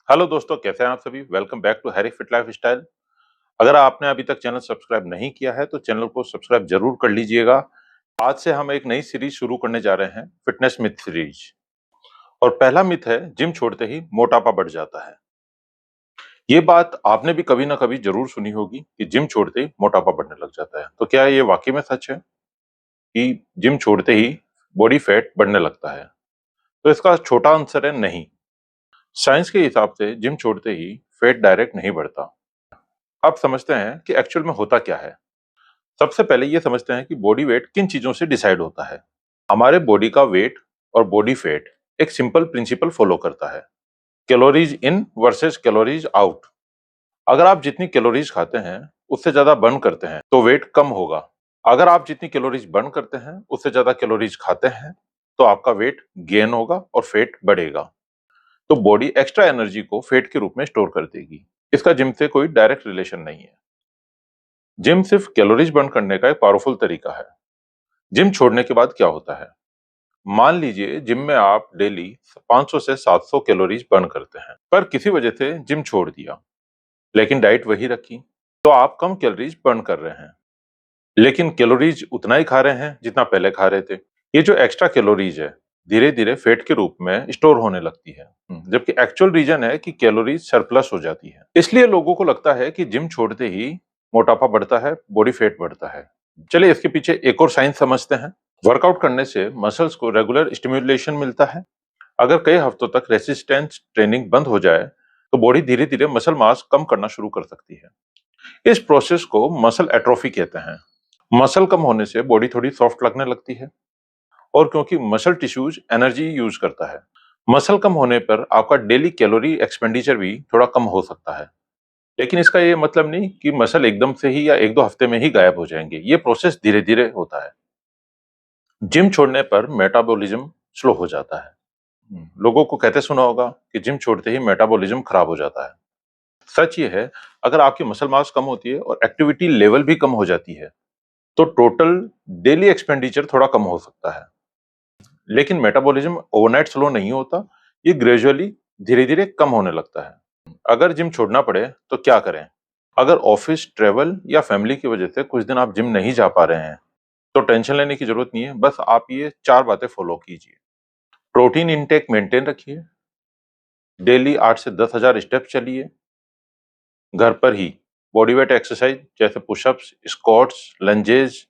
Hello दोस्तों, कैसे हैं आप सभी। Welcome back to Harry fit life style. अगर आपने अभी तक चैनल सब्सक्राइब नहीं किया है तो चैनल को सब्सक्राइब जरूर कर लीजिएगा। आज से हम एक नई सीरीज शुरू करने जा रहे हैं, फिटनेस मिथ सीरीज। और पहला मिथ है, जिम छोड़ते ही मोटापा बढ़ जाता है। ये बात आपने भी कभी ना कभी जरूर सुनी होगी कि जिम छोड़ते ही मोटापा बढ़ने लग जाता है। तो क्या ये वाकई में सच है कि जिम छोड़ते ही बॉडी फैट बढ़ने लगता है? तो इसका छोटा आंसर है नहीं। साइंस के हिसाब से जिम छोड़ते ही फैट डायरेक्ट नहीं बढ़ता। अब समझते हैं कि एक्चुअल में होता क्या है। सबसे पहले ये समझते हैं कि बॉडी वेट किन चीजों से डिसाइड होता है। हमारे बॉडी का वेट और बॉडी फैट एक सिंपल प्रिंसिपल फॉलो करता है, calories in versus calories out. अगर आप जितनी कैलोरीज खाते हैं उससे ज्यादा बर्न करते हैं तो वेट कम होगा। अगर आप जितनी कैलोरीज बर्न करते हैं उससे ज्यादा कैलोरीज खाते हैं तो आपका वेट गेन होगा और फैट बढ़ेगा। तो बॉडी एक्स्ट्रा एनर्जी को फैट के रूप में स्टोर कर देगी। इसका जिम से कोई डायरेक्ट रिलेशन नहीं है। जिम सिर्फ कैलोरीज बर्न करने का एक पावरफुल तरीका है। जिम छोड़ने के बाद क्या होता है? मान लीजिए जिम में आप डेली 500 से 700 कैलोरीज बर्न करते हैं, पर किसी वजह से जिम छोड़ दिया, लेकिन डाइट वही रखी, तो आप कम कैलोरीज बर्न कर रहे हैं, लेकिन कैलोरीज उतना ही खा रहे हैं जितना पहले खा रहे थे। ये जो एक्स्ट्रा कैलोरीज है धीरे धीरे फैट के रूप में स्टोर होने लगती है, जबकि एक्चुअल रीजन है कि कैलोरीज सरप्लस हो जाती है। इसलिए लोगों को लगता है कि जिम छोड़ते ही मोटापा बढ़ता है, बॉडी फैट बढ़ता है। चलिए इसके पीछे एक और साइंस समझते हैं। वर्कआउट करने से मसल्स को रेगुलर स्टिमुलेशन मिलता है। अगर कई हफ्तों तक रेसिस्टेंस ट्रेनिंग बंद हो जाए तो बॉडी धीरे धीरे मसल मास कम करना शुरू कर सकती है। इस प्रोसेस को मसल एट्रोफी कहते हैं। मसल कम होने से बॉडी थोड़ी सॉफ्ट लगने लगती है, और क्योंकि मसल टिश्यूज एनर्जी यूज करता है, मसल कम होने पर आपका डेली कैलोरी एक्सपेंडिचर भी थोड़ा कम हो सकता है। लेकिन इसका ये मतलब नहीं कि मसल एकदम से ही या एक दो हफ्ते में ही गायब हो जाएंगे। ये प्रोसेस धीरे धीरे होता है। जिम छोड़ने पर मेटाबॉलिज्म स्लो हो जाता है। लोगों को कहते सुना होगा कि जिम छोड़ते ही मेटाबॉलिज्म खराब हो जाता है। सच ये है, अगर आपकी मसल मास कम होती है और एक्टिविटी लेवल भी कम हो जाती है तो टोटल डेली एक्सपेंडिचर थोड़ा कम हो सकता है। लेकिन मेटाबॉलिज्म ओवरनाइट स्लो नहीं होता, ये ग्रेजुअली धीरे धीरे कम होने लगता है। अगर जिम छोड़ना पड़े तो क्या करें? अगर ऑफिस, ट्रेवल या फैमिली की वजह से कुछ दिन आप जिम नहीं जा पा रहे हैं तो टेंशन लेने की जरूरत नहीं है। बस आप ये 4 बातें फॉलो कीजिए। प्रोटीन इंटेक मेंटेन रखिए, डेली 8 से 10,000 स्टेप चलिए, घर पर ही बॉडी वेट एक्सरसाइज जैसे पुशअप्स, स्क्वाट्स, लंजेस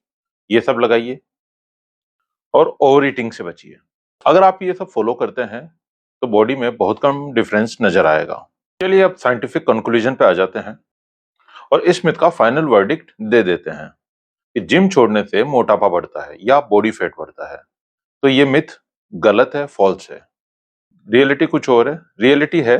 ये सब लगाइए, और ओवर ईटिंग से बचिए। अगर आप ये सब फॉलो करते हैं तो बॉडी में बहुत कम डिफरेंस नजर आएगा। चलिए अब साइंटिफिक कंक्लूजन पे आ जाते हैं और इस मिथ का फाइनल वर्डिक्ट दे देते हैं कि जिम छोड़ने से मोटापा बढ़ता है या बॉडी फैट बढ़ता है। तो ये मिथ गलत है, फॉल्स है। रियलिटी कुछ और है। रियलिटी है,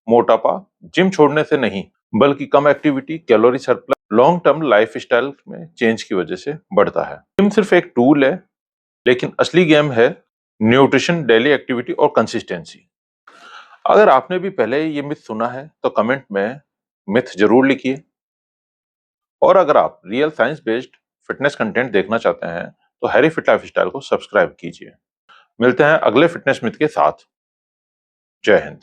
मोटापा जिम छोड़ने से नहीं बल्कि कम activity, calorie surplus, long term lifestyle में चेंज की वजह से बढ़ता है। जिम सिर्फ एक टूल है, लेकिन असली गेम है न्यूट्रिशन, डेली एक्टिविटी और कंसिस्टेंसी। अगर आपने भी पहले ये मिथ सुना है तो कमेंट में मिथ जरूर लिखिए। और अगर आप real science based fitness content देखना चाहते हैं तो हैरी फिट लाइफ स्टाइल को सब्सक्राइब कीजिए। मिलते हैं अगले फिटनेस मिथ के साथ। जय हिंद।